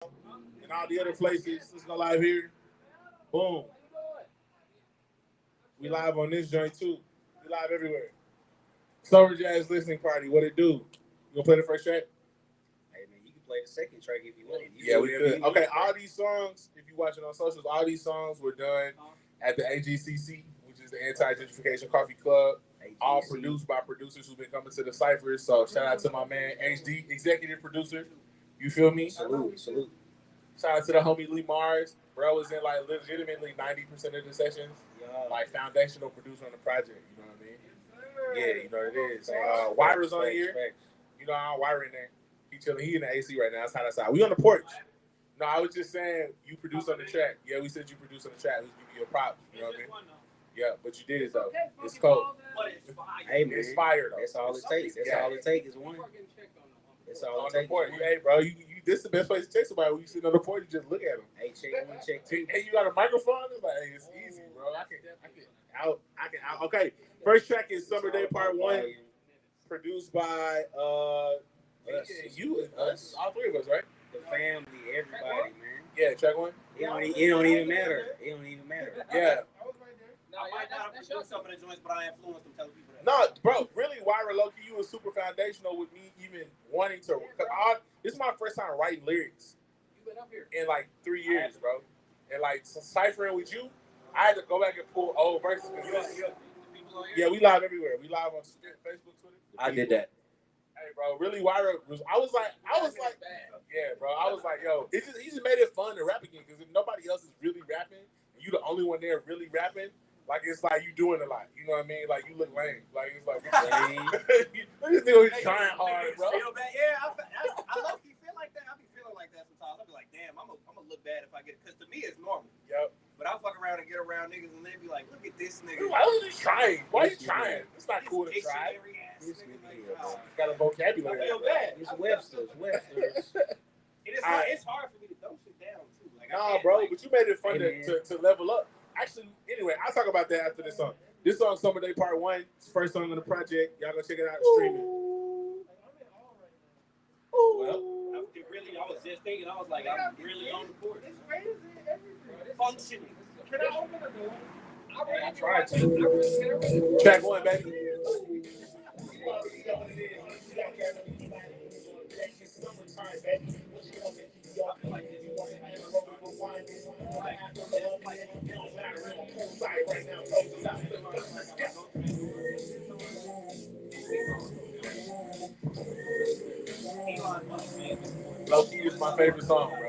and all the other places. Let's go live here. Boom. We live on this joint too. We live everywhere. Summerjahz listening party. What it do? You gonna play the first track? Hey man, you can play the second track if you want. Yeah, we could. Okay, all these songs, if you watching on socials, all these songs were done at the AGCC, which is the Anti Gentrification Coffee Club. All produced by producers who've been coming to the ciphers. So shout out to my man HD, executive producer. You feel me? Salute. Shout out to the homie Lee Mars. Bro was in like legitimately 90% of the sessions. Like foundational producer on the project. You know what I mean? Yeah, you know what it is. Wyra's on here. You know, I'm Wyra in there. He chilling. He in the AC right now. That's how that's out. We on the porch. No, I was just saying you produce on the track. Yeah, we said you produce on the track. We give you a prop. You know what I mean? Yeah, but you did it though. It's cold. Hey man, it's fire though. That's all it takes. That's all it takes is one. That's all it takes. Hey, bro, this is the best place to check somebody when you sit on the porch. You just look at them. Hey, check one, check two. Hey, you got a microphone? It's like, hey, it's easy, bro. I can out. Okay, first track is Summer Day Part 1, produced by you and us, all three of us, right? The family, everybody, man. Yeah, track 1. It don't even matter. It don't even matter. Yeah. I might not have produced some of the joints, but I influenced them telling people that. No, bro, really, Wyra Loki, you was super foundational with me even wanting to. This is my first time writing lyrics. You been up here in like 3 years, bro. And like ciphering with you, I had to go back and pull old verses. Yeah, we live everywhere. We live on Facebook, Twitter. I did that. Hey, bro, really, Wyra was. I was like, yeah, bro. I was like, yo, he just made it fun to rap again because if nobody else is really rapping and you the only one there really rapping. Like, it's like you doing a lot. You know what I mean? Like, you look lame. Like, it's like, look at this nigga, he's trying hard, bro. Yeah, I low-key feel like that. I be feeling like that sometimes. I be like, damn, I'm gonna look bad if I get it. Because to me, it's normal. Yep. But I fuck around and get around niggas and they be like, look at this nigga. Why is he trying? Why are you trying? It's not cool to try. This nigga got a vocabulary. I feel bad. It's Webster's. It's hard for me to throw shit down, too. Like, nah, bro, but you made it fun to level up. Actually, anyway, I'll talk about that after this song. This song, Summer Day Part 1, first song on the project. Y'all go check it out and stream it. Well, I was just thinking, I was like, I'm really on the court. Functioning. Can I open the door? I tried to. Track 1, baby. Low-key is my favorite song, bro.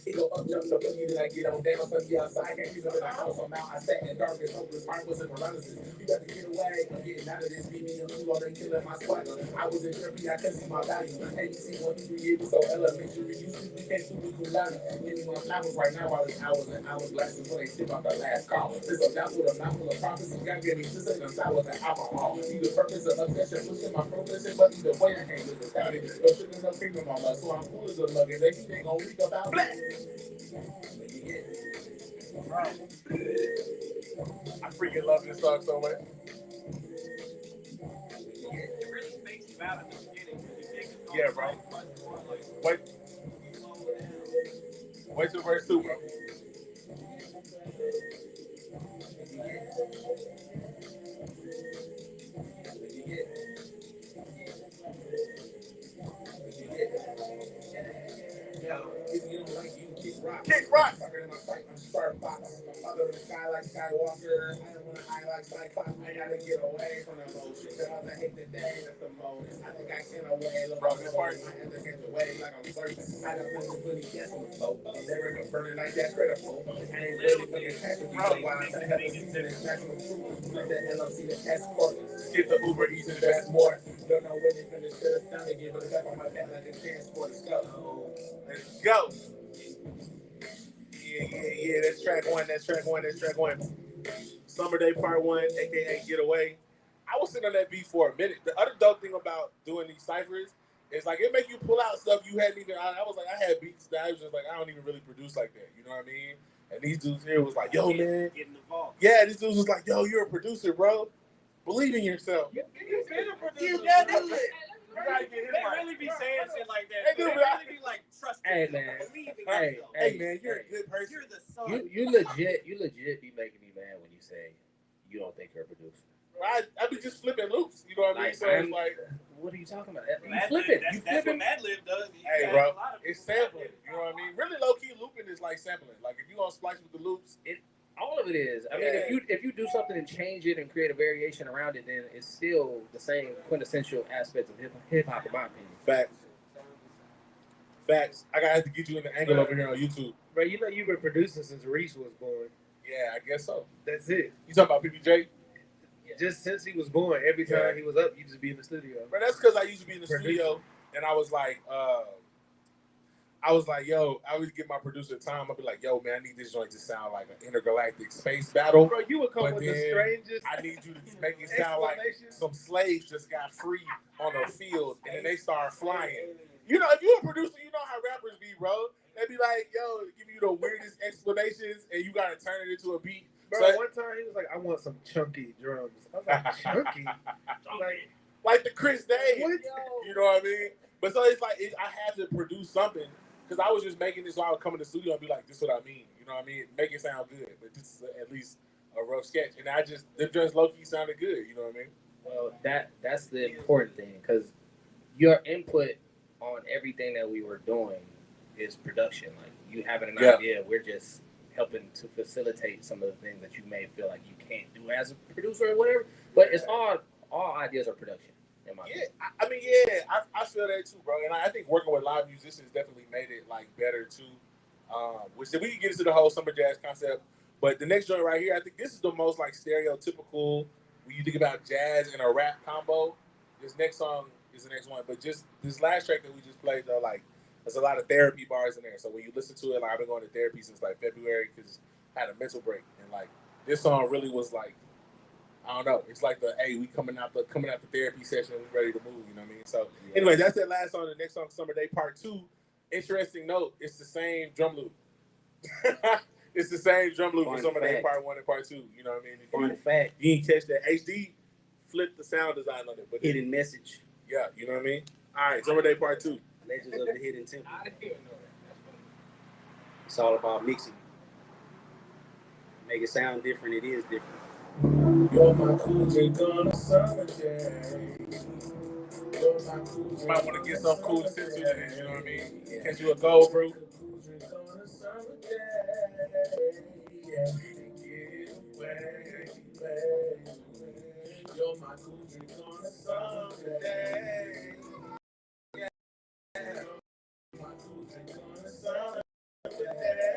He go up, jump, so you did I get on down, so you outside, can't use up in the house, I'm out, I sat in darkness, hopeless, heart was in paralysis. You got to get away, I'm getting out of this, beat me, I'm too low, they killing my swagger. I was in therapy, I couldn't see my value. ABC 1, 2, 3 years, so elementary, you see, we can't see me too loud. Many more flowers right now, while it's hours and hours last before they tip out the last call. This a mouth with a mouthful of prophecy, got getting just like a sour than alcohol. See the purpose of obsession, pushing my profession, but either way, I can't live without it. No sugar, no cream in my blood, so I'm cool as a mug, and they ain't gonna leak about black. I freaking love this song so much. It really makes you out at the beginning. Yeah, bro. Wait till verse 2, bro. Kick rock. My mother in the sky like Skywalker. I don't want to high like Cyclops. I gotta get away from the motion. Cause I hate the day. That's the moment. I think I can away. Look, bro, this part. I have to get away like I'm certain. I don't really guess on the boat. Never gonna burn it like that critical. I ain't really looking at the reason why I have to see the national truth. Like the LLC, the escort. Get the Uber Eats and that's more. Don't know when they're gonna shut us down again, but it's up on my back like a transport. Let's go. Let's go. Yeah. That's track one. Summer Day Part 1, aka Getaway. I was sitting on that beat for a minute. The other dope thing about doing these ciphers is like it make you pull out stuff you hadn't even. I was like, I had beats that I was just like, I don't even really produce like that. You know what I mean? And these dudes here was like, yo, man. Getting involved. Yeah, these dudes was like, yo, you're a producer, bro. Believe in yourself. You been a producer. You gotta do it. You gotta get him right. Really be saying shit like that. They do, They really be like, trust Hey, me. man. Believe in Hey, yourself. Hey man, you're a good person. You're the son. You legit be making me mad when you say you don't think you're a producer. I be just flipping loops. You know what I mean? So it's like, what are you talking about? You Mad flip Lib, it. You that's flip what it. Mad Lib does. hey, bro, it's sampling. You know what I mean? Really low key looping is like sampling. Like if you gonna splice with the loops, All of it is. I mean, if you do something and change it and create a variation around it, then it's still the same quintessential aspects of hip hop, in my opinion. Facts. I gotta have to get you in the angle over here on YouTube. Bro, you know you've been producing since Reese was born. Yeah, I guess so. That's it. You talking about PPJ? Just since he was born, every time he was up, you just be in the studio. But that's because I used to be in the studio, and I was like, yo, I would give my producer time. I'd be like, yo, man, I need this joint to sound like an intergalactic space battle. Bro, you would come with the strangest. I need you to make it sound like some slaves just got free on a field, and then they start flying. You know, if you're a producer, you know how rappers be, bro. They be like, yo, give you the weirdest explanations, and you gotta turn it into a beat. Bro, so, one time he was like, I want some chunky drums. I was like, chunky? like the Chris Day. What? You know what I mean? But so it's like, I had to produce something, because I was just making this so I would come in the studio and be like, this is what I mean. You know what I mean? Make it sound good, but this is at least a rough sketch. And them just low-key sounded good, you know what I mean? Well, that's the important thing, because your input on everything that we were doing is production. Like, you having an idea, we're just helping to facilitate some of the things that you may feel like you can't do as a producer or whatever. But it's all ideas are production. I mean, I feel that too, bro. And I think working with live musicians definitely made it like better too. Which we can get into the whole summer jazz concept. But the next joint right here, I think this is the most like stereotypical when you think about jazz and a rap combo. This next song is the next one. But just this last track that we just played, though, like there's a lot of therapy bars in there. So when you listen to it, like I've been going to therapy since like February because I had a mental break, and like this song really was like, I don't know. It's like we coming out the therapy session, we ready to move. You know what I mean? So anyway, that's that last song. The next song, Summer Day Part 2. Interesting note, it's the same drum loop. It's the same drum loop for Summer Day Part 1 and Part 2. You know what I mean? Fact. You didn't catch that. HD flipped the sound design on it, but hidden message. Yeah, you know what I mean? All right, Summer Day Part 2. Legends of the Hidden Temple. I didn't know that. It's all about mixing. Make it sound different. It is different. You're my cool drink on a summer day. You might want to get something cool to sit to that, you know what I mean? Catch you a gold brew. You're my cool drink on a summer day. My cool drink on a summer day.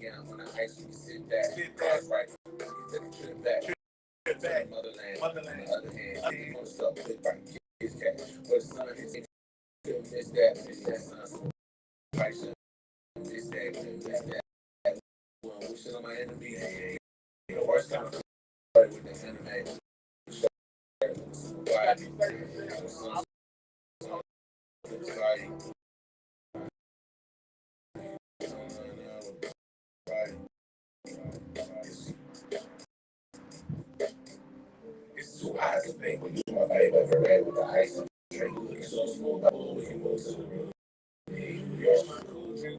On the ice, we sit back, right, take a trip back, motherland. On the other hand, most up, kids cat, but the sun is miss that sun, right, miss that, wishing on my enemy, the worst kind of with the enemy, it's too hot to think when you my baby red with the ice. You looking so smooth, we can move to the room. You're my cool drink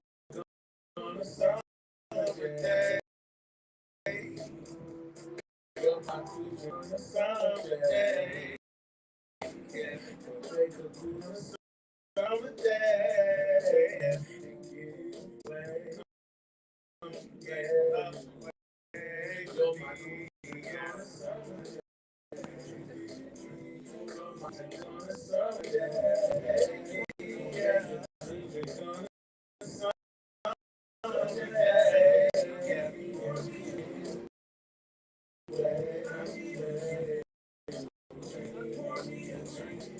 on a summer day. You're my cool drink on a summer day. Yeah, take a cool summer day. You're my cool drink on a summer day.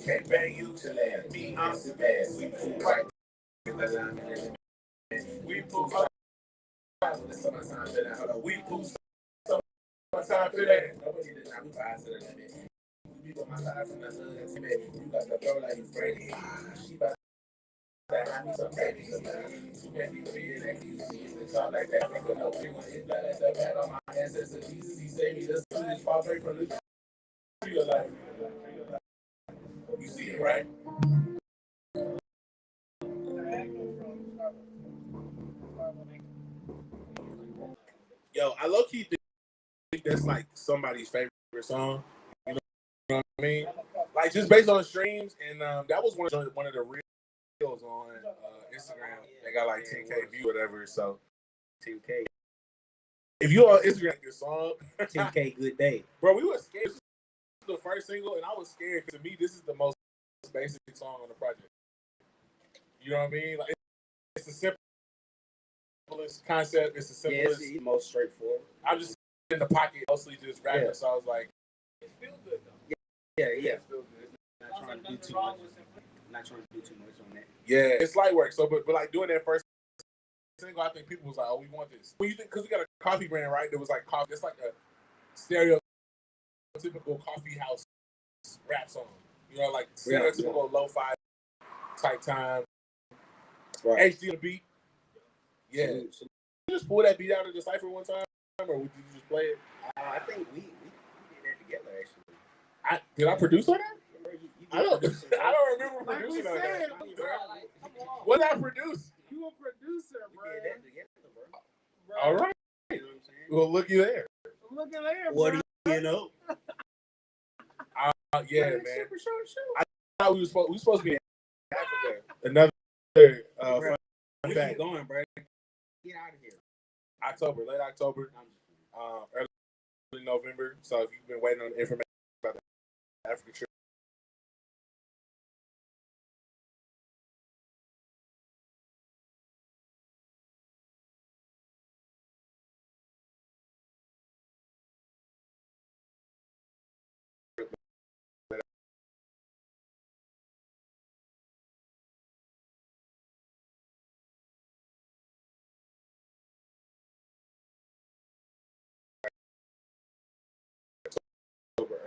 Can't bang you till that be on the best. We pull right We pull up. The summertime for that. Hold on. We pull summertime for that. Nobody did not pass it. You on my side from the hood. You got the girl like you Freddie. She about to have me some baby. Too many weird and you see it. It's all like that. Nigga, no big one. It's like the bad on my ancestors. Jesus, he saved me. The sun is far away from the real life. You see it, right? Yo, I low key think that's like somebody's favorite song. You know what I mean? Like just based on streams, and that was one of the reels on Instagram. They got like 10K view, whatever. So 10K. If you on Instagram, your song 10K good day, bro. We were scared. This was the first single, and I was scared. To me, this is the most basic song on the project. You know what I mean? Like it's the simplest concept. It's the simplest. It's the most straightforward. I'm just in the pocket, mostly just rapping. So I was like, it feels good though. Yeah. It feels good. Not trying to do too much. Not trying to do too much on that. Yeah, it's light work. So, but like doing that first single, I think people was like, "Oh, we want this." When you think, because we got a coffee brand, right? There was like coffee. It's like a stereotypical coffee house rap song. You know, like stereotypical lo-fi type time. Right. HD on the beat. Yeah. So you just pull that beat out of the cypher one time, or would you just play it? I think we did that together actually. Did I produce on that? I don't remember producing on that. What did I produce? You a producer, bro. We did that together, bro. All right. You know what I'm saying? Well, looky there. Look at there, bro. What do you know? Yeah, man. I thought we were supposed to be in Africa. Another fun fact. Going, bro. Get out of here. Late October, early November. So if you've been waiting on information about the Africa trip,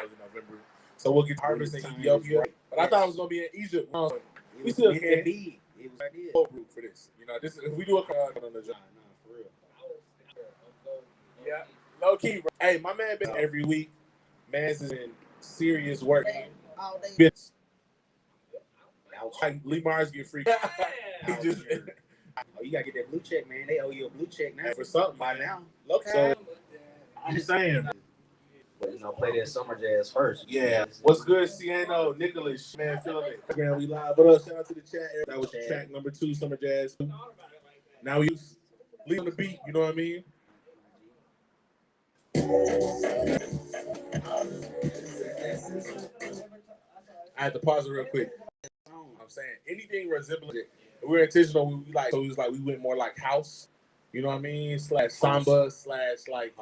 early November. So we'll get harvest in Ethiopia. Right. But I thought it was gonna be in Egypt. We still can't be. It was idea for this. You know, this if we do a on the job. For real. Yeah, low key. Bro. Hey, my man been every week. Man's is in serious work. All day. Like Lee Mars get free. He just. Oh, you gotta get that blue check, man. They owe you a blue check now for something by now. Okay. So I'm saying. But play that summer jazz first. Yeah. What's good, Ciano, Nicholas, man, feeling it. We live. What up? Shout out to the chat. That was track number 2, Summer Jazz. Now we leave on the beat. You know what I mean? I had to pause it real quick. I'm saying anything resembling it. We're intentional. We went more like house. You know what I mean? / samba / like.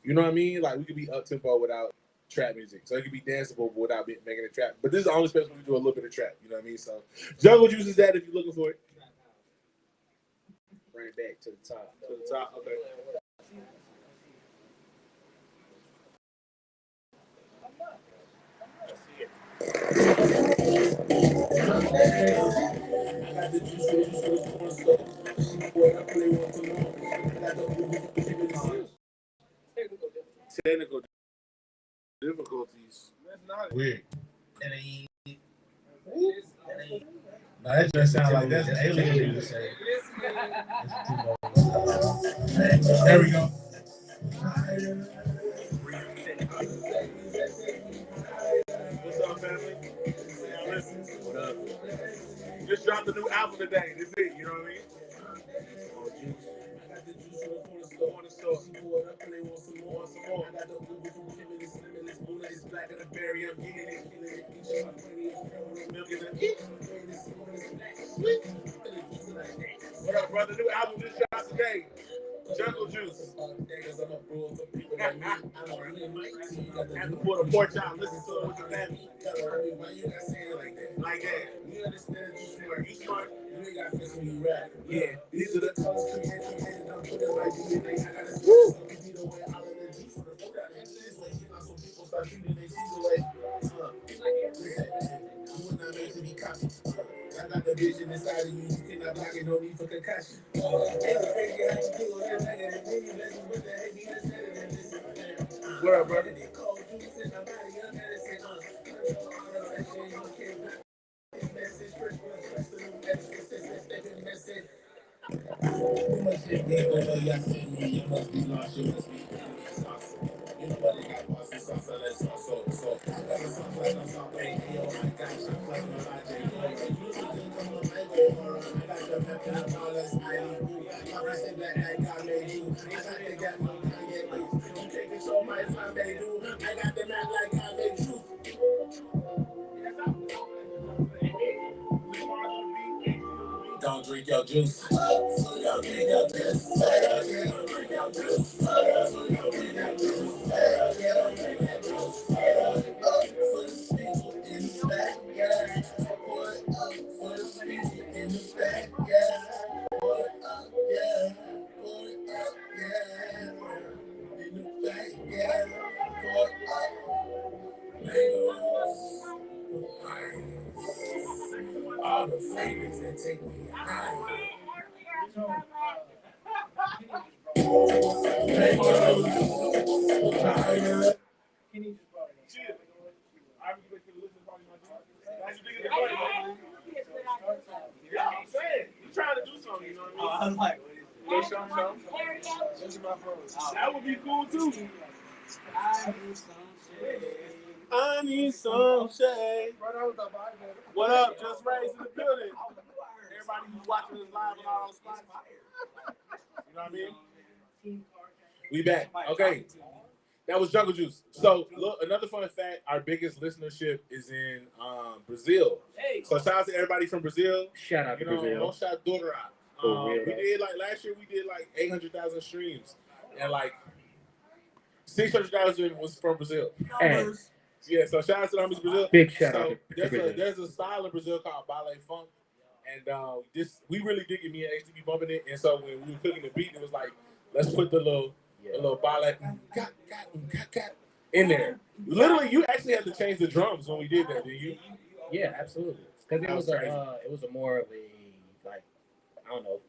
You know what I mean? Like we could be up tempo without trap music, so it could be danceable without making it trap. But this is the only space where we do a little bit of trap. You know what I mean? So Jungle Juice is that if you're looking for it. Bring it back to the top. To the top, okay. Technical difficulties. That's not weird. That ain't. No, that just sounds like that's an alien music. There we go. What's up, family? What up? Just dropped a new album today. This is it. You know what I mean? What up, brother? New album just dropped today. Jungle juice. Niggas, I'm a brewer for people like me. I'm a really mighty. Have to pull the porch out, listen to it with the family. Why you got saying like that? Like that. You understand you smart. You smart. You ain't got fits when you rap. Yeah, these are the colors created. Don't put it like DNA. I gotta see the way all of the juice for the food out there. This way, so people start treating their seeds away. You were not meant to be cocky. I got the vision inside of you. You cannot block it. No need for concussion. It's crazy how you feel. You're negative. Maybe lessons with the heavy. You said it and listen. What up, brother? Cold juice in my body. Your medicine. Control all the affection. You can't block this message. First one, first of the message. You must be big over your family. You must be lost. You must be sauce. You know what they got pasta sauce. Let's so. I got a sauce like a sauce. Hey, yo, I got you like my logic. You can come on my way, or I got the map and the dollars. I need you. I said that I got made you. I got the got no Kanye. You can't control my fly, they do. I got the map like I made you. Don't drink your juice. Don't drink your juice. Don't drink your juice. Don't drink your juice. For the people in the back, yeah. Pour it up for the people in the back, yeah. Pour it up, yeah. Pour it up, yeah. In the back, yeah. Pour it up. Mangoes. All the flavors that take me high. Yeah, I'm saying. You trying to do something, you know what I mean? I'm like, Show. That would be cool too. I need some shade. What up? Just raised in the building. Everybody who's watching this live on all spots. You know what I mean? We back. Okay. That was Jungle Juice. So, look, another fun fact, our biggest listenership is in Brazil. So, shout out to everybody from Brazil. Shout out to Brazil. Don't shout daughter out. We did, like, last year, we did, like, 800,000 streams. And, like, 600,000 was from Brazil. Hey. Yeah, so shout out to the homies Brazil. Big shout out to Brazil. There's a style in Brazil called ballet funk. And we really dig it. Me and HTB bumping it. And so, when we were cooking the beat, it was like, let's put the little ballet in there. Literally, you actually had to change the drums when we did that, didn't you? Yeah, absolutely. Because it was a more of a, like, I don't know,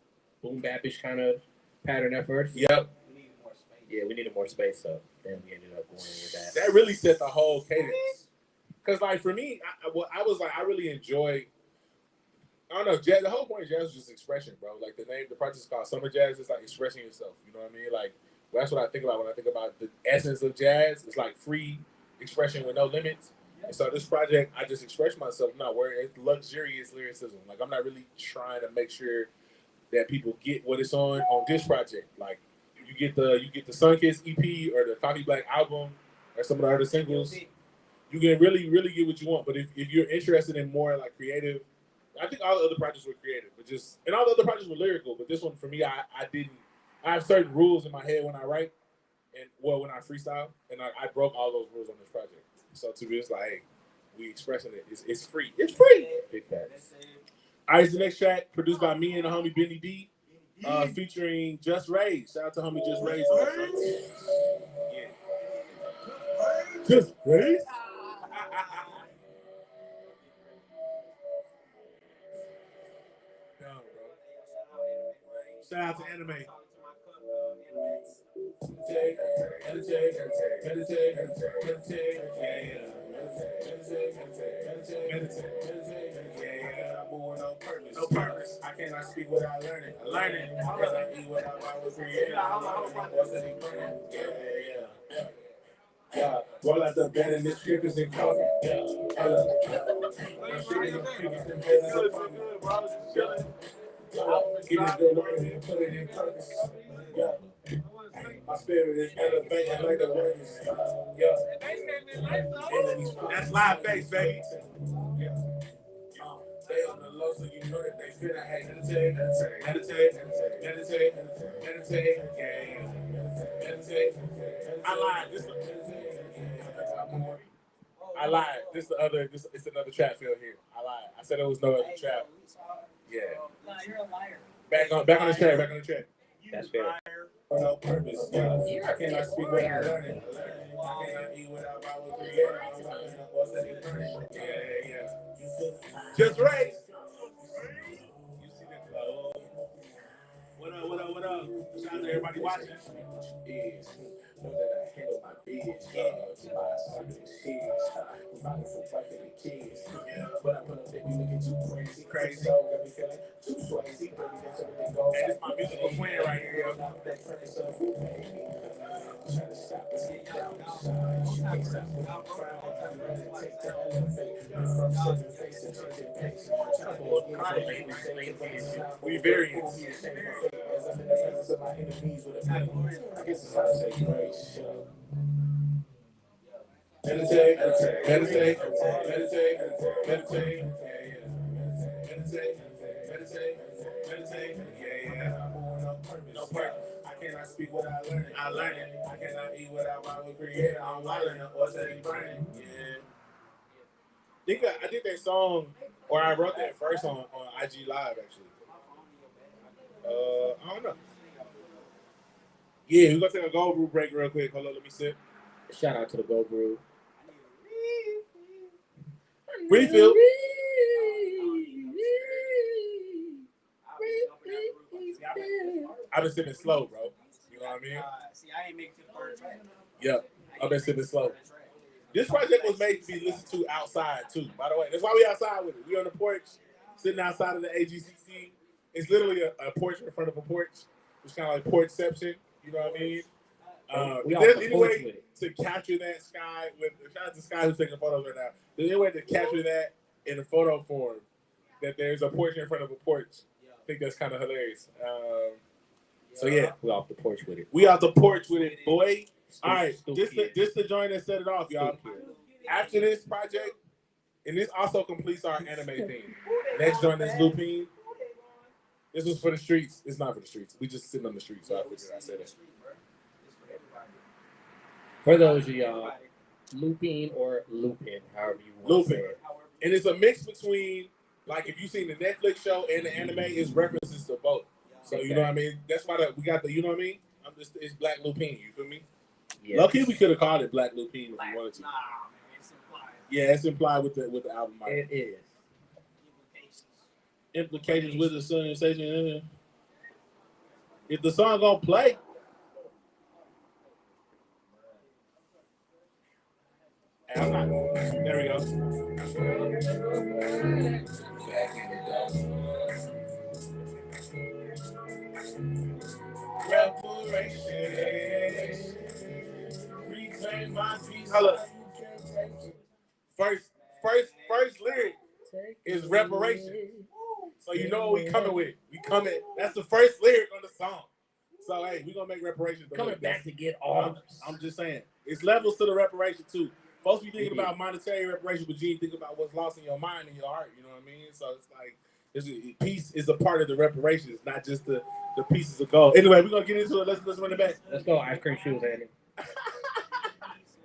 boom bap-ish kind of pattern at first. Yep. Yeah, we needed more space, so then we ended up going with that. That really set the whole cadence. Because, like, for me, I really enjoy. I don't know, jazz. The whole point of jazz is just expression, bro. Like, the project is called Summerjahz. It's like expressing yourself. You know what I mean? Like, that's what I think about when I think about the essence of jazz. It's like free expression with no limits. And so this project, I just express myself. I'm not worried. It's luxurious lyricism. Like, I'm not really trying to make sure that people get what it's on this project. Like, you get the Sunkiss EP or the Coffee Black album or some of the other singles. You can really, really get what you want. But if you're interested in more like creative, I think all the other projects were creative, and all the other projects were lyrical. But this one, for me, I didn't. I have certain rules in my head when I write, when I freestyle, and I broke all those rules on this project. So to me, it's like, hey, we expressing it. It's free. It's free. Big facts. All right, the next track produced by me and the homie Benny D, featuring Just Raise. Shout out to homie Just Raise. Yeah. Just Raise. Shout out to Anime. No purpose. I cannot speak without learning. Learning. I eat without I was creating. Yeah. Roll out the bed and this strippers and coffee. Get it good water and put it in purpose. Yeah. My spirit is elevating like the waves. Yeah. That's live bass, baby. Yeah. Stay on the low, so you know that they finna hate. Meditate, meditate, meditate, meditate, yeah. Meditate. I lied. I lied. It's another trap field here. I lied. I said there was no other trap. Yeah. Nah, you're a liar. Back on the track. That's fair. For no purpose, yeah. I cannot speak without learning. I cannot eat without my creator. I'm talking about what's that burning. Yeah. Just right. You see that flow? What up? Shout out to everybody watching. Know that I handle my biz. My son and kids. I'm fighting for wife and the kids. But I put up that we looking too crazy. So got me feeling too crazy. Baby, that's everything goes. And it's my musical twin right here. Trying to stop us, get down. You can't stop me. I'm proud. I'm ready to take down the fake. From certain face and changing pace. We variants. As I'm in the presence of my enemies with a pain. I guess it's how to say grace. Meditate, meditate, meditate, meditate, meditate, yeah. No purpose. I cannot speak without learning. I cannot eat without my creator. I'm wilding or steady burning. Yeah. I did that song, or I wrote that verse on IG Live actually. I don't know. Yeah, we're gonna take a Gold Brew break real quick. Hold on, let me sip. Shout out to the Go Brew. Refill. I've been sipping slow, bro. You know what I mean? See, I ain't making it to the third track. Yep. I've been sipping slow. This project was made to be listened to outside too, by the way. That's why we outside with it. We on the porch, sitting outside of the AGCC. It's literally a porch in front of a porch. It's kind of like porchception. You know what I mean? If there's any way to capture that sky with shout out to Sky who's taking photos right now. There's any way to capture that in a photo form that there's a porch in front of a porch. I think that's kind of hilarious. So yeah, we off the porch with it. We off the porch with it, boy. All right, this the joint that set it off, y'all. After this project, and this also completes our anime theme. Next joint is Lupine. This was for the streets. It's not for the streets. We just sitting on the streets, so I figured I said it. For those of y'all, Lupine or Lupin, however you want to say it. And it's a mix between, like, if you've seen the Netflix show and the anime, it's references to both. So, you know what I mean? That's why we got the, you know what I mean? It's Black Lupine, you feel me? Yes. Lucky we could have called it Black Lupine if we wanted to. Nah, man, it's implied. Yeah, it's implied with the album. It is. Implications with the sensation. If the song gonna play, hey, I'm not. There we go. Reclaim my peace. Hold up. First lyric is reparation. So you know what we coming with. We coming. That's the first lyric on the song. So hey, we gonna make reparations. Coming back to get arms. I'm just saying. It's levels to the reparation too. Folks be thinking about monetary reparations, but you think about what's lost in your mind and your heart. You know what I mean? So it's like peace is a part of the reparations, not just the pieces of gold. Anyway, we're gonna get into it. Let's run it back. Let's go. Ice cream shoes, Andy.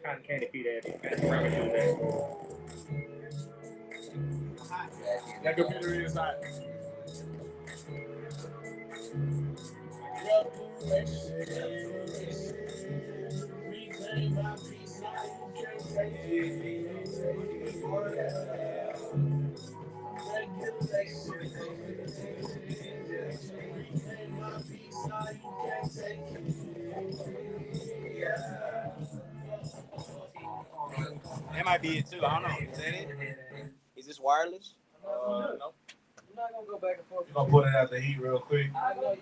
Cotton candy feet, Andy. Rabbit shoes, Andy. That computer is hot. That might be it too. I don't know. Is that it? Is this wireless? No. I'm not gonna go back and forth. You're gonna put it out the heat real quick. I know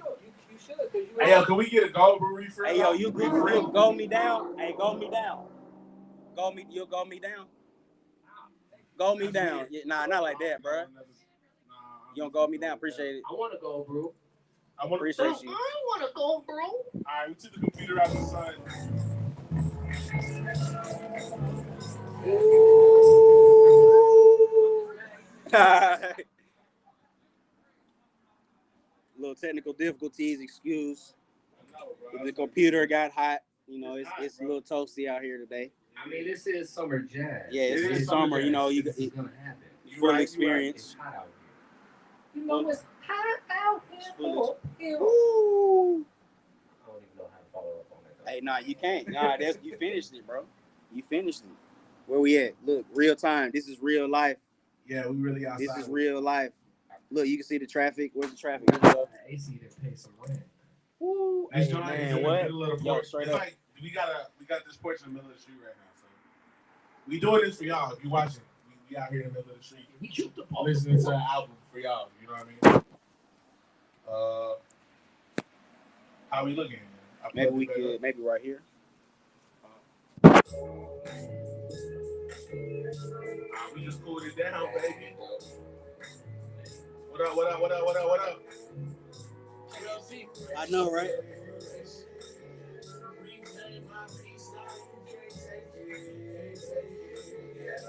you should. Hey, yo, can we get a Gold Brew refill? Hey, yo, you agree for real? Go me down. Hey, go me down. You'll go me down. Go me down. Yeah, nah, not like that, bro. You don't go me down. Appreciate it. I want to go, bro. Appreciate you. I want to go, bro. All right, we took the computer out of the sun. Little technical difficulties, excuse. The computer got hot. You know, it's a little toasty out here today. I mean, this is summer jazz. Yeah, it's summer. You know, It's gonna happen. Full experience. It's hot out here. You know, it's hot out here. Woo! I don't even know how to follow up on that. Hey, nah, you can't. Nah, you finished it, bro. You finished it. Where we at? Look, real time. This is real life. Yeah, we really outside. This is real life. Look, you can see the traffic. Where's the traffic? AC to pay some rent. Woo! Hey, Hey, man, what? Yo, straight up. Like, we got this porch in the middle of the street right now. So we doing this for y'all. If you watching, we out here in the middle of the street. We shoot the Listening to an album for y'all. You know what I mean? How we looking? Maybe we could, maybe right here. We just cooled it down, baby. What up? What up? What up? What up? What up? I know, right?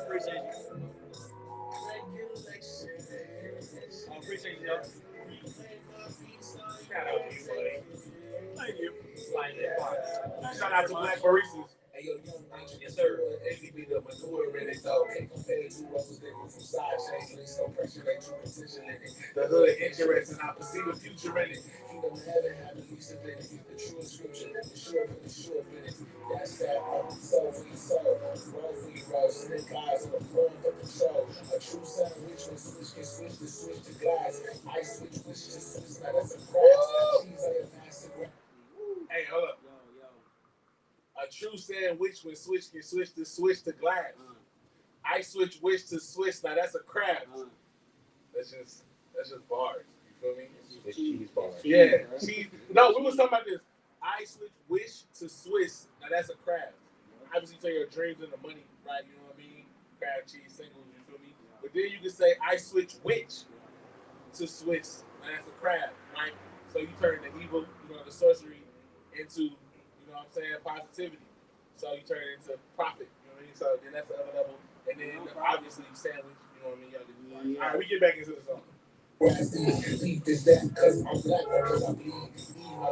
Appreciate you. I appreciate you, though. Shout out to you, buddy. Thank you. Shout out to Black Baristas. Hey, yo, young man, yes, sir. ADB, the manure in it, though. Can't compare two ruffles, they go from side chains. There's no pressure, they true position in it. The hood interesting, I perceive a future in it. Kingdom of heaven, have the least of it. The true scripture, the sure for the sure in it. That's that, soul for your soul. Roll for your roll. Slick eyes on the front for control. A true sandwich when switch can switch to switch to glass. I switch to switch, now that's a crash. Cheese on your master. Hey, hold up. A true sandwich when switch can switch to glass. I switch wish to switch. Now that's a craft. That's just bars. You feel me? It's cheese bars. Yeah, cheese. No, we was talking about this. I switch wish to Swiss. Now that's a craft. Obviously, tell your dreams and the money, right? You know what I mean? Crab cheese singles. You feel me? But then you can say I switch witch to Swiss. Now that's a craft, right? So you turn the evil, the sorcery into, you know what I'm saying, positivity. So you turn it into profit. You know what I mean? So then that's the other level. And then obviously sandwich. You know what I mean? Y'all do. All right, we get back into the song. Belief is that because I'm black, because I bleed. I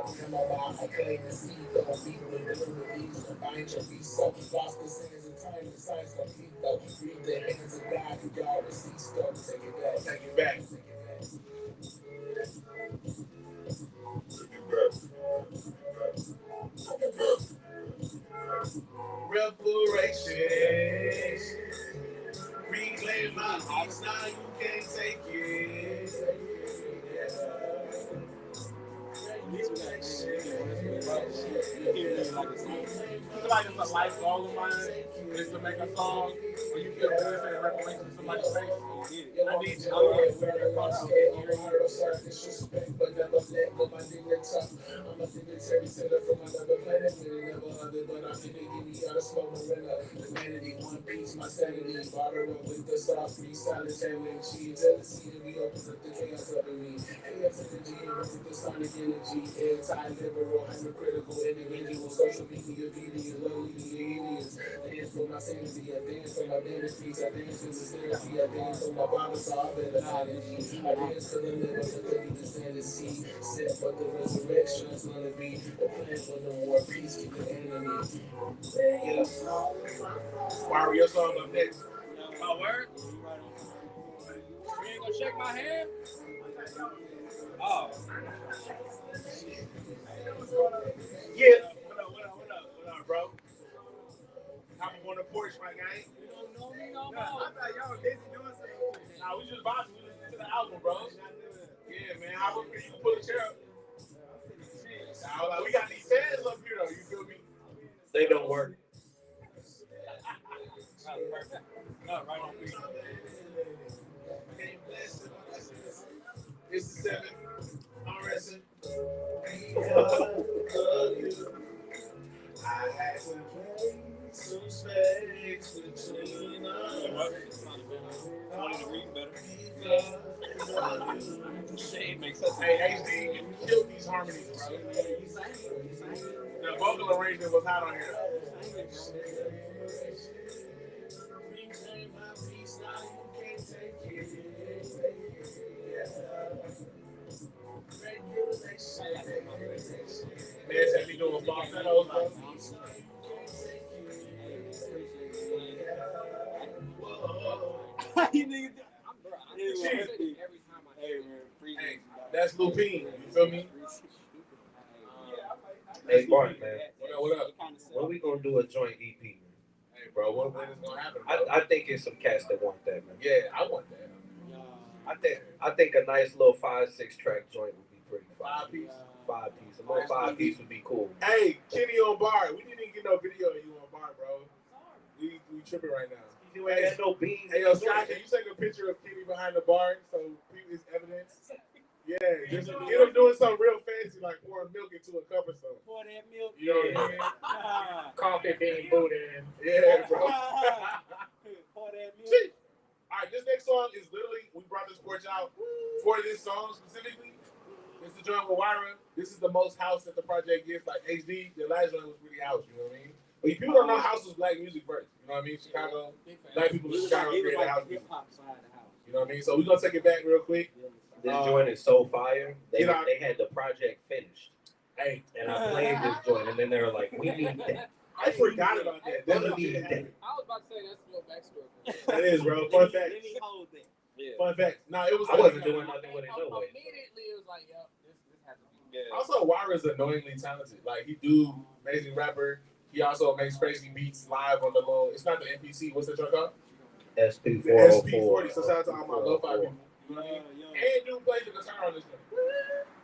become my mom, I claim the seed. I'm beating the different beliefs. Combine your beast. So lost the sins and time and science complete though. Read the hands of God and God will cease though. Take it back. Take it back. Reparations. Reclaim my peace, now you can't take it. I feel like it's a life goal of mine is to make a song where you feel good and reparations to somebody's face. I need you. But never let go, my nigga tough. I'm a dignitary setter from another planet. Never other, but I'm gonna give me all the smoke and humanity. One piece, my sanity. Bottle up with the soft free silence and when she jealousy to be opens up the chaos of me. Chaos energy with the sonic energy. Anti-liberal, hypercritical, individual, social media, video, lonely, aliens. Dance for my sanity, I dance for my benefits, I dance in sincerity, I dance for my body, so I better energy. I dance for the middle of the fantasy. Set for the resurrection, it's gonna be a plan for the war, peace, keep the enemy. Yeah. Fire your song up next. My word? You ain't gonna shake my hand? Oh. Yeah. What up, bro? I'm on the porch, my guy. You don't know me no more. I thought y'all were busy doing something. Nah, we just vibing. We listening to the album, bro. Yeah, man. How about you pull a chair up? Nah, we got these fans up here, though. You feel me? They don't work. No, right on feet. It's the 7. I'm resting. I had to play some space between us. 20 degrees better. Shade makes us. Hey, HD, you killed these harmonies, bro. The vocal arrangement was hot on here. doing falsettos, bro? You niggas, Hey, that's Lupine. You feel me? Hey, Bart, man. What up? When we gonna do a joint EP, man? Hey, bro, when is gonna happen, bro? I think it's some cats that want that, man. Yeah, I want that. I think a nice little 5-6 track joint would be pretty fun. 5-piece. 5-piece. A little 5-piece would be cool. Hey, Kenny on bar. We didn't even get no video of you on bar, bro. We tripping right now. You ain't got no beans. Hey, yo, Scott, can you take a picture of Kenny behind the bar so it's evidence? Yeah, just get him doing something real fancy, like pouring milk into a cup or something. Pour that milk. You know what I mean? Coffee bean Buddha. Yeah, bro. Pour that milk. Shit. All right, this next song is literally, we brought this porch out for this song specifically. This is the joint with Wyra. This is the most house that the project gets, like HD. The last one was really house, you know what I mean? But people don't know house was black music first. You know what I mean? Chicago, black people in Chicago created house music. You know what I mean? So we're going to take it back real quick. This joint is so fire. They You know- had the project finished. Hey, And I played this joint, and then they were like, we need that. I forgot about that. That was We need that. I was about to say that's your backstory. That is, bro. Fun fact. Let me hold that. Yeah. Fun fact. No, it was. I wasn't doing nothing with it, no way. Immediately, it was like, yep, this has to be. Yeah. Also, Wyra's annoyingly talented. Like, he do amazing rapper. He also makes crazy beats live on the little. It's not the NPC. What's the truck called? SP404. The SP40. So shout out to all my lo-fi people. You know what I mean? And dude plays the guitar on this one.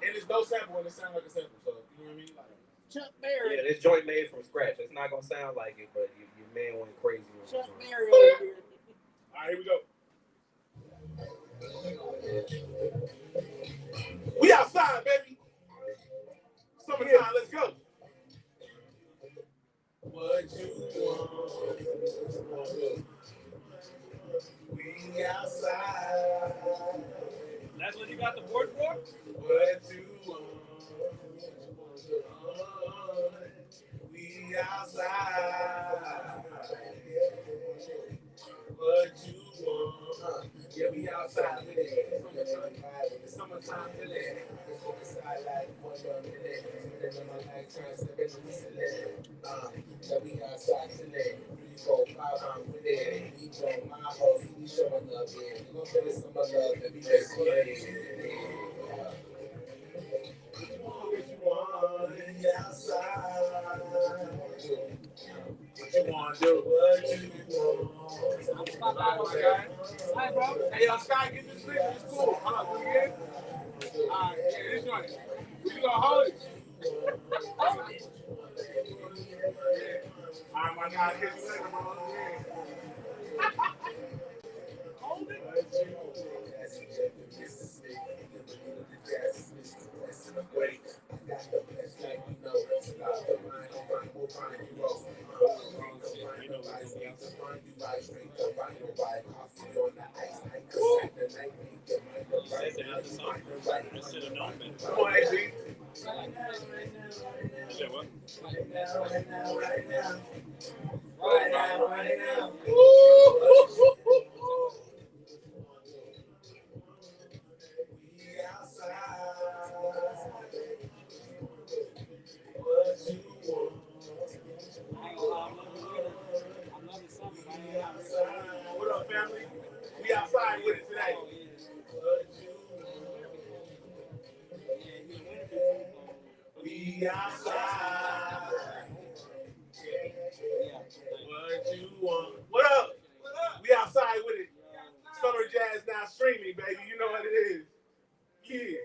And there's no sample, and it sounds like a sample. So you know what I mean? Like, Chuck Berry. Yeah, this joint made from scratch. It's not gonna sound like it, but your man went crazy on this Chuck joint. Berry over here. all right, here we go. We outside, baby. Summertime, let's go. What you want? We outside. That's what you got the board for? What you want? We outside. What you want? Yeah, we outside with it. It's summertime today. It's on the side like one minute. Spending on my lifetime, spending on yeah, we outside today. 3, 4, 5, I'm with it. We join my house, we showing up here. We gon' feel some of love, baby, let's go. What you want? We outside. What you want to do? What you want? Hi, bro. Hey, yo, Scott, get this thing. It's cool. Hold on, do it again. All right, yeah, this joint. We gonna hold it. All right, my guy, catch you later, bro. Hold it. Come on, AG. Right now. We outside. What you want? What up, family? We outside with it today. What you want? We outside. What you want? What up? We outside with it. Summer Jazz now streaming, baby. You know what it is. Yeah.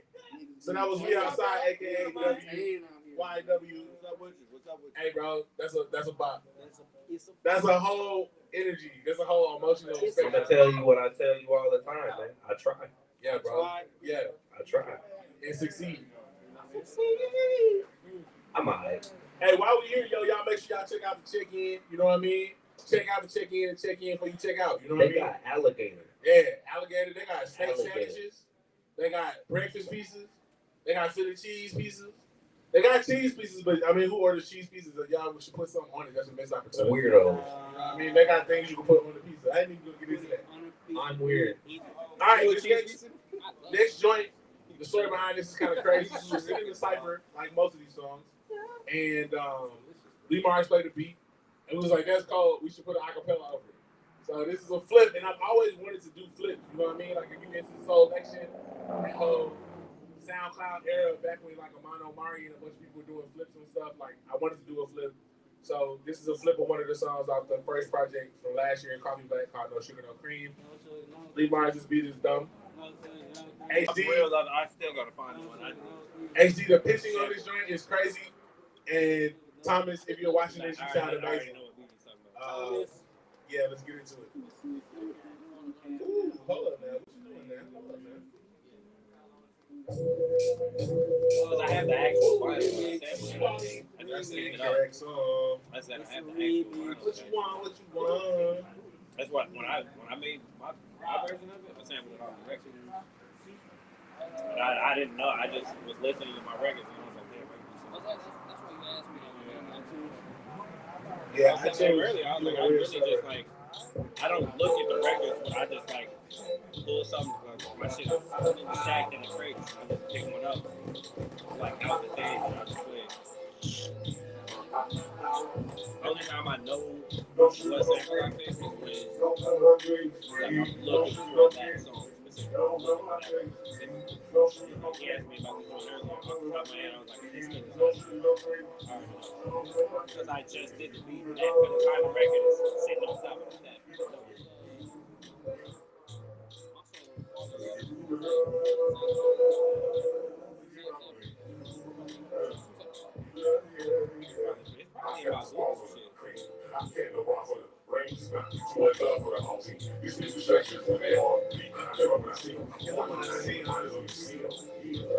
So that was We Outside, aka YW. What's up with you? What's up with you? Hey, bro, that's a bop. That's a whole energy. That's a whole emotional. I'm gonna tell you what I tell you all the time, man. I try. Yeah, bro. Yeah, I try. and succeed. I'm alright. Hey, while we here, yo, y'all make sure y'all check out the check-in. You know what I mean? Check out the check-in and check in before you check out. You know what I They mean? got alligator. Yeah, alligator. They got steak Alligator. sandwiches. They got breakfast pieces. They got Philly cheese pieces. They got cheese pieces, but I mean, who orders cheese pieces? Y'all should put something on it. That's a missed opportunity. Weirdos. You know what I mean, they got things you can put on the pizza. I ain't even gonna get into that. I'm weird. All right, next joint. The story behind this is kind of crazy. We were sitting in the cypher, like most of these songs, and Lee Mars played the beat, and we was like, that's cold. We should put an acapella over it. So this is a flip, and I've always wanted to do flips. You know what I mean? Like if you into Soul Election, that whole SoundCloud era back when like Amano Mari and a bunch of people were doing flips and stuff. Like I wanted to do a flip. So this is a flip of one of the songs off the first project from last year, Call Me Back, called No Sugar No Cream. Lee Mars' beat is dumb. HD, I still gotta find one. HD, the pitching on this joint is crazy. And Thomas, if you're watching this, you sound amazing. Yeah, let's get into it. Ooh, hold up, man. What you doing, man? Hold up, man. Because I have the actual vinyl. That's the incorrect song. I said I have the actual vinyl. What you want? What you want? That's what when I made my version of it, I sampled it off the record. But I didn't know. I just was listening to my records and I was like, that's what you asked me. Yeah, I said earlier, I was like, I really just like, I don't look at the records, but I just like pull something. Like, my shit is stacked in the crates. I just pick one up, like out the day, and I just play it. Only time I know what sample I pick is when like, I'm looking for that song specifically. He asked me about this one earlier. Off the top of my head, I was like, this thing is awesome. Because I just did the beat, and for the time the record is sitting on top of that. I can't go wrong for the range. One love for the whole team. These niggas distractions when they all beat. I see them.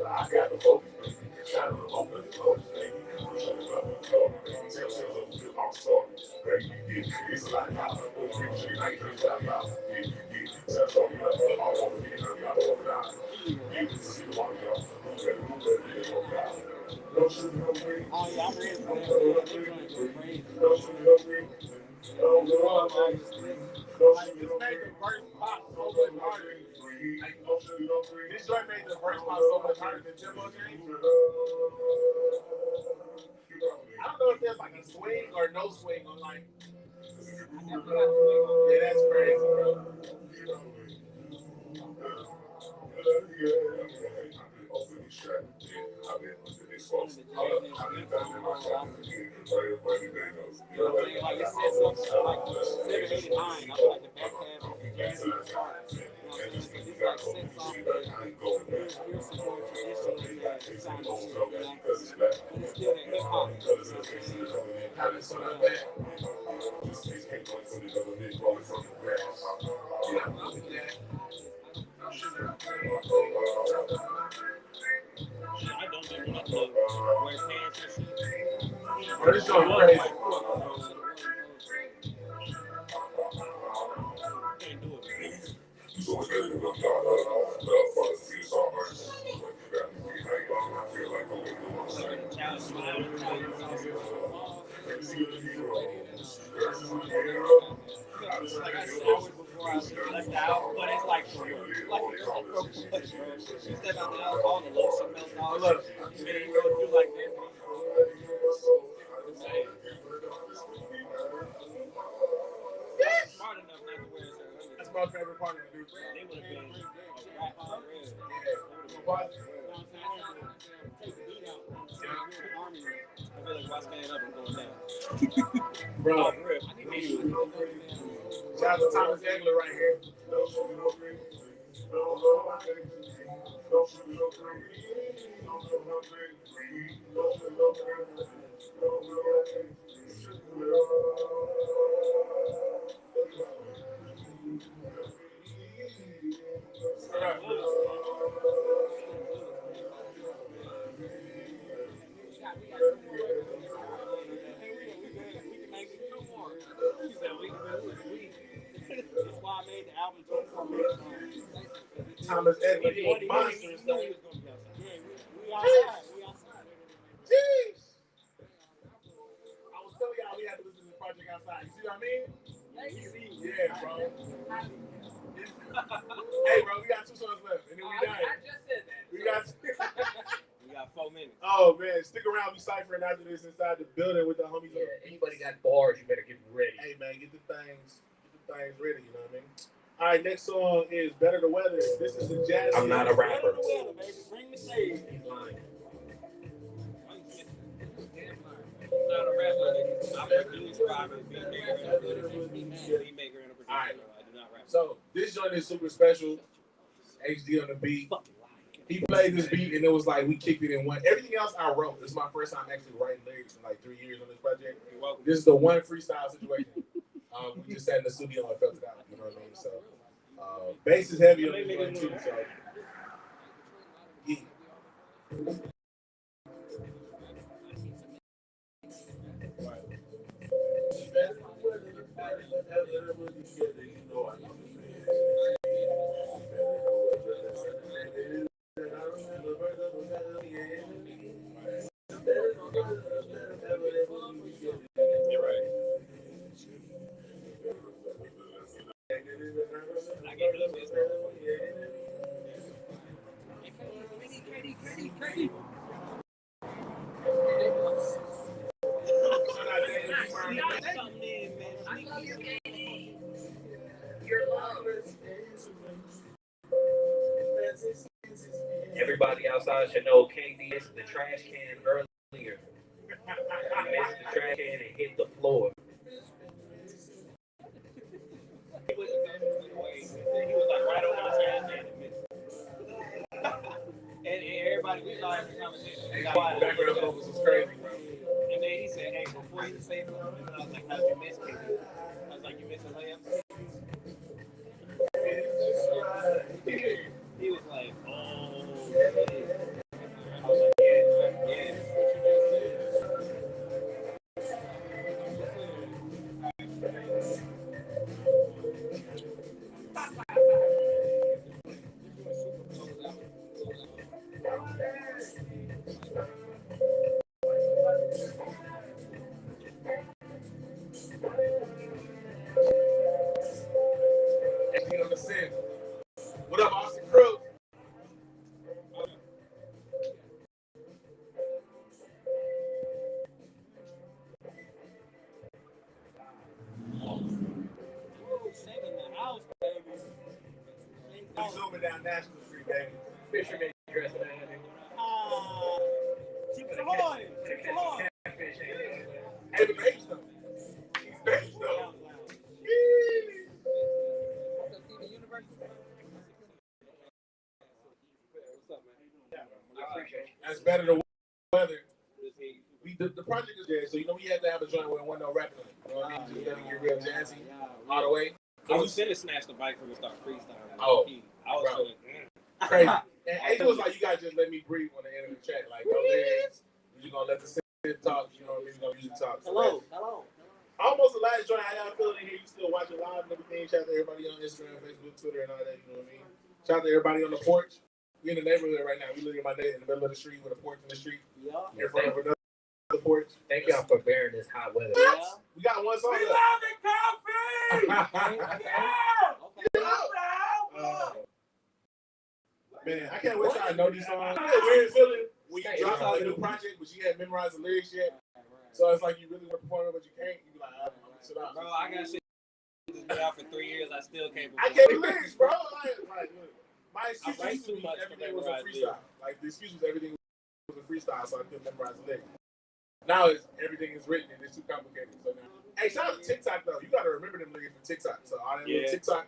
I got the focus, baby. Shout out to the open, baby. Tell sales of the all story. Baby, it's like how I'm going to treat you like this. Tell me all over me. I'm over now. You can see the one, y'all. No sugar, no green. Oh, yeah, I'm ready for that. No sugar, no green. No sugar, no green. This joint made the first pop so much harder than Timbo did. I don't know if there's like a swing or no swing on like. Yeah, that's crazy, bro. I've been under this folks. I've been back in my family. Like it said something like 789. I feel like the back half of the start. It's like sets off that here's some more traditional sound of shit, but it's still that hip hop. I don't think when I wear pants and shit. What is your crazy? Can't do it. Like I showered before I left the house, but it's like for real. Like you step out the house, all the lotion melts off. Look, and then you go do like this. Smart enough not to wear a shirt. That's my favorite part of the dude. They would have been a rap on red. Take the beat out. I feel like why stand up and going down. Bro, Oh, for real. shout out to Thomas Egler right here. That's why I made the album 24 minutes long. Thomas Edward, you Monsters. monsters. We outside. Jeez. I was telling y'all we had to listen to the project outside. You see what I mean? Yeah, bro. Hey, bro, we got 2 songs left, and then we done. I just said that. We got. We got 4 4 minutes. Oh man, stick around. We ciphering after this inside the building with the homies. Yeah, anybody got bars, you better get ready. Hey man, get the things ready. You know what I mean? All right, next song is "Better the Weather." This is the jazz. I'm not a rapper. Better the weather, baby. Bring the shade. He's lying. I'm not a rapper, nigga. I'm a news driver, beat maker, and a producer. Alright. I do not rap. So this joint is super special. HD on the beat. He played this beat and it was like we kicked it in one. Everything else I wrote. This is my first time actually writing lyrics in like 3 years on this project. This is the one freestyle situation. We just sat in the studio and felt it out. You know what I mean? So bass is heavy on this one too. So yeah. You're right. I get the best. Everybody outside should know KD missed the trash can earlier. He missed the trash can and hit the floor. He was like right over the trash can and missed. And everybody, we saw every conversation. Background vocals was crazy, bro. And then he said, hey, before you say something, I was like, how'd you miss it? I was like, you missed a layup? He was like, oh, shit. I was like, yeah. HD on the scene. What up, Austin Crew? We zooming down National Street, baby. Fisherman dress, man. Hey, the bass though. He's bass though. That's better than weather. The project is there, so you know we had to have a joint where there wasn't no rapping on it. You know what I mean? Just gotta get real jazzy all the way. I was finna snatch the bike from and start freestyling. Oh, I was bro. finna. Crazy. And it was like, you guys just let me breathe on the end of the track. Like, no lyrics. You're gonna let the synth talk. You know what I mean? You're gonna music talk. So Hello. almost the last joint I got feeling in here. You still watching live and everything. Shout out to everybody on Instagram, Facebook, Twitter, and all that. You know what I mean? Shout out to everybody on the porch. We in the neighborhood right now. We live in my day in the middle of the street with a porch in the street. Yeah. In front of another porch. Thank y'all for bearing this hot weather. We got one song. We love the coffee! Man, I can't wait till I know these songs. It's a weird feeling when you drop out a new project, but you hadn't memorized the lyrics yet. So it's like you really want to perform it, but you can't. You be like, I'm gonna sit out. Bro, I got shit that's been out for 3 years. I still can't. I can't do lyrics, bro. Like, look, my excuse I write used to too be much to everything was a memorize freestyle. Like the excuse was everything was a freestyle, so I couldn't memorize the lyrics. Now it's everything is written and it's too complicated. So now, hey, shout out to TikTok though. You gotta remember them lyrics from TikTok. So all that little TikTok,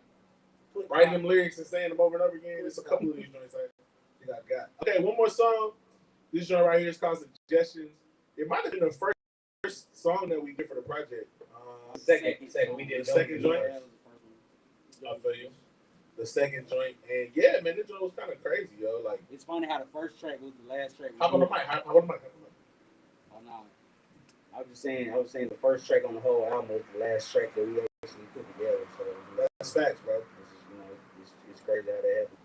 writing them lyrics and saying them over and over again. There's a couple of these joints I think I got. Okay, one more song. This joint right here is called Suggestions. It might have been the first song that we did for the project. Second, we did the second joint. I feel you. The second joint, and yeah, man, this joint was kind of crazy, yo. Like, it's funny how the first track was the last track. Hop on the mic. Hop on the mic. Oh no, I was saying the first track on the whole album was the last track that we actually put together. So that's facts, bro. It's crazy how that happened.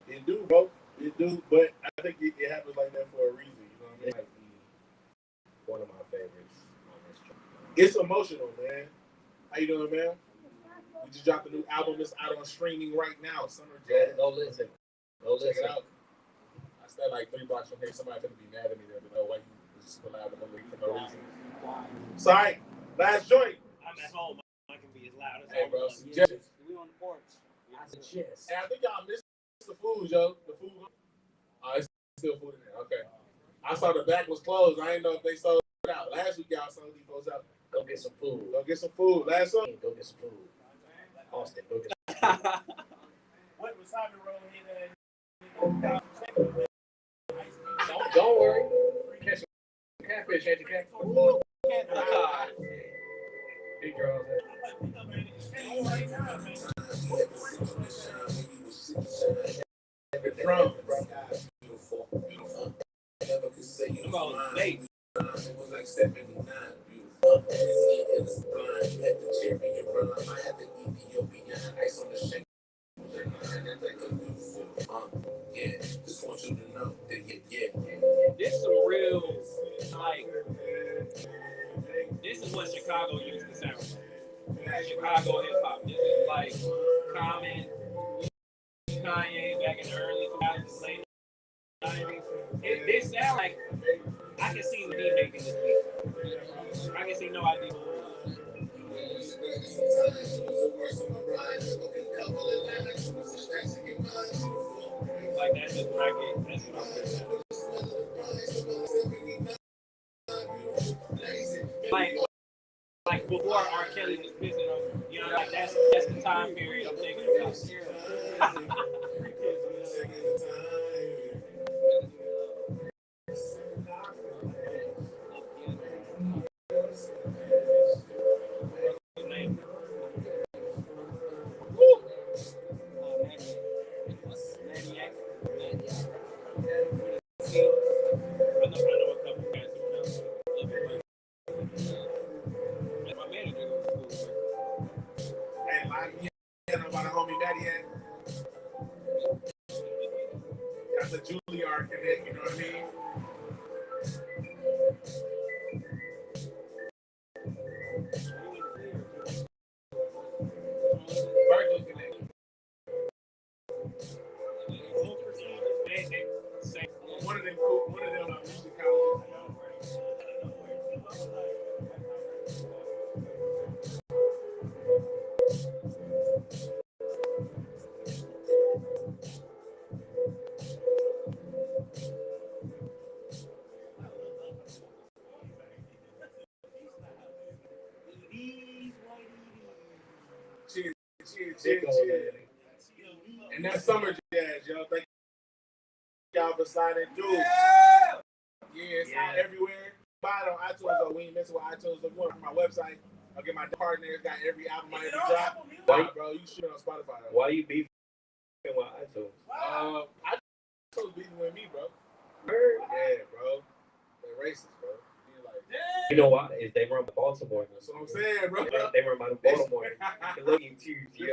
It do, bro. It do, but I think it happens like that for a reason. You know what I mean? It might be one of my favorites on this track. It's emotional, man. How you doing, man? We just dropped a new album. It's out on streaming right now. Summerjahz. Go listen. Go Check listen. it out. stay like 3 blocks from here. Somebody gonna be mad at me there, but no, why you just allowed them to leave for no reason. Sorry, last joint. I'm at home. I can be as loud as Hey, I bro, want. suggestions. We on the porch. I suggest. Hey, I think y'all missed the food, yo. The food. Oh, it's still food in there. Okay. I saw the back was closed. I didn't know if they sold it out. Last week, y'all sold these folks out. Go get some food. Go get some food. Last one. Go get some food. Austin, go get some food. What was Simon Roll here? Don't worry. Catch some catfish, ain't you, cat? Big girl. From. Come on, late. It was like 79, beautiful. I had the cherry and rum. I had the Ethiopian ice on the shake. Yeah, just want you to know that yeah. This is some real, like, this is what Chicago used to sound like. Chicago hip hop. This is like Common, Kanye back in the early 2000s, late 90s. It sound like I can see me making this beat. I can see no idea. Like that's just bracket. That's what I'm saying. Like before R. Kelly was pissing on, you know, like that's the time period I'm thinking about. I know a couple cats who know. My manager goes to school. Hey, like, yeah, know about a homie Daddy yet? That's a Juilliard connect, you know what I mean? Berkeley connect. One of them music colleges. Cheers. And that's Summer Jazz, yo. Thank y'all for signing through. Yeah, it's out everywhere. Buy it on iTunes or we ain't messing with iTunes. If you want from my website, I'll get my partner. It's got every album I ever dropped. Why, bro? You should on Spotify. Though. Why you beefing with iTunes? iTunes beefing with me, bro. Word. Yeah, bro. They're racist, bro. You know why? Is they run by Baltimore. That's what I'm saying, bro. They run by Baltimore. They love you too. Hey,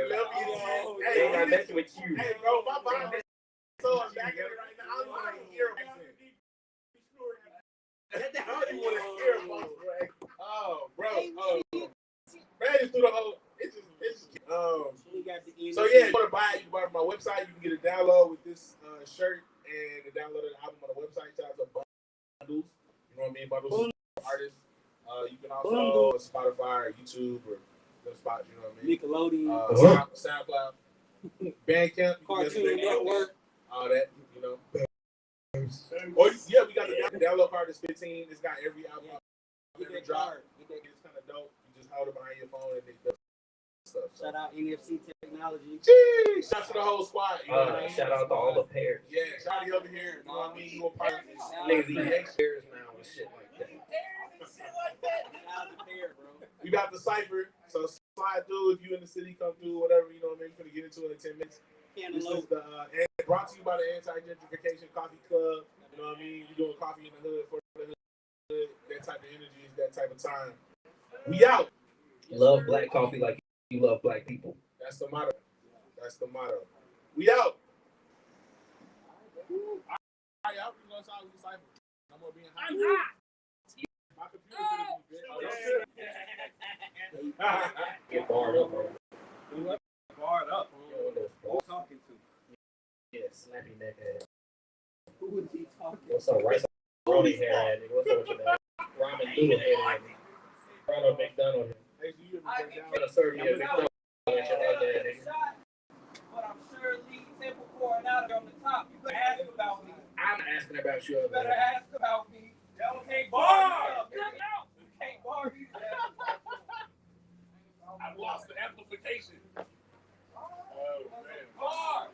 They not messing with you. Hey, bro, my body is so back in it right now. I don't want to hear about it. I don't want to hear about it. Oh, bro. Man, just through the whole. It's just. So yeah, if you want to buy it, you can buy it from my website. You can get a download with this shirt and the download of the album on the website. Shout out to bundles. You know what I mean? Bundles for artists. You can also Spotify or YouTube or those spots. You know what I mean? Nickelodeon, SoundCloud, Bandcamp, Cartoon Network, all that. You know. Or yeah, we got the download card. It's 15. It's got every album. Every drop. It's kind of dope. You just hold it behind your phone and it does stuff. So. shout out NFC Technology. Jeez, shout out to the whole squad. You know what I mean? Shout out to all the pairs. Yeah, shout out to over here. You know what I mean? You a part of this. Niggas eat pairs now and shit like that. We got the cipher, so slide through if you in the city, come through, whatever, you know what I mean? We're gonna get into it in 10 minutes. This is the brought to you by the Anti Gentrification Coffee Club. You know what I mean? We're doing coffee in the hood for the hood. That type of energy is that type of time. We out. Love black coffee like you love black people. That's the motto. We out. All right, y'all. We gonna solve the cipher. No more being hot. I'm hot. My computer Get barred up, bro. Barred up. Yo, Talking to. yeah, slappy neck ass. Who was he talking? What's up, right? Brody hair, nigga. What's up with your ramen noodle head? Ronald McDonald. Hey, so you ever break down? Gonna serve me a McDonald's. But I'm sure Lee Temple pouring out on the top. You better ask about me. I'm asking about you. You better ask about me. Y'all can't bar. You can't bar. I've lost the amplification. Oh, man. Bar.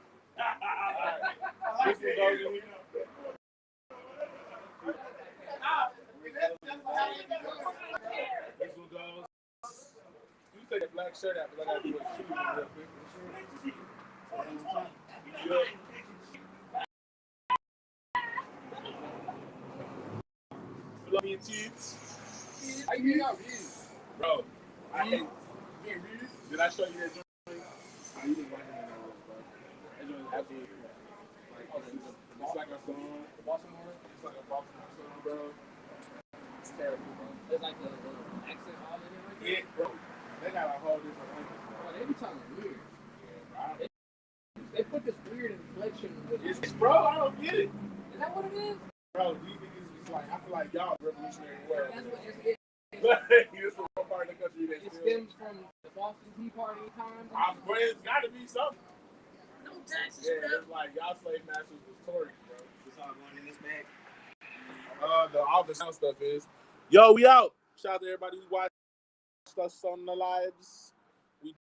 This one goes in here. This one goes. You take that black shirt out, but I gotta do a shoe real quick. Fill me in teeth. How you getting out views? Bro, I hate views. Did I show you that joint? Oh, you didn't watch it in that room, bro. That joint is absolutely like, it's like a song. The Baltimore? It's like a Baltimore song, bro. It's terrible, bro. There's like the accent all in it right there. Yeah, bro. They got a whole different language, bro. Bro, they be talking weird. Yeah, bro. They put this weird inflection with it. Bro, I don't get it. Is that what it is? Bro, these niggas is like, I feel like y'all revolutionary world. That's what It's the one part of the country that it still. stems from the Boston Tea Party times. But it's got to be something. No taxes. Yeah, it's like y'all slave masters was Tories, bro. It's all going in this bag. All the sound stuff is. Yo, we out. Shout out to everybody who watched us on the lives.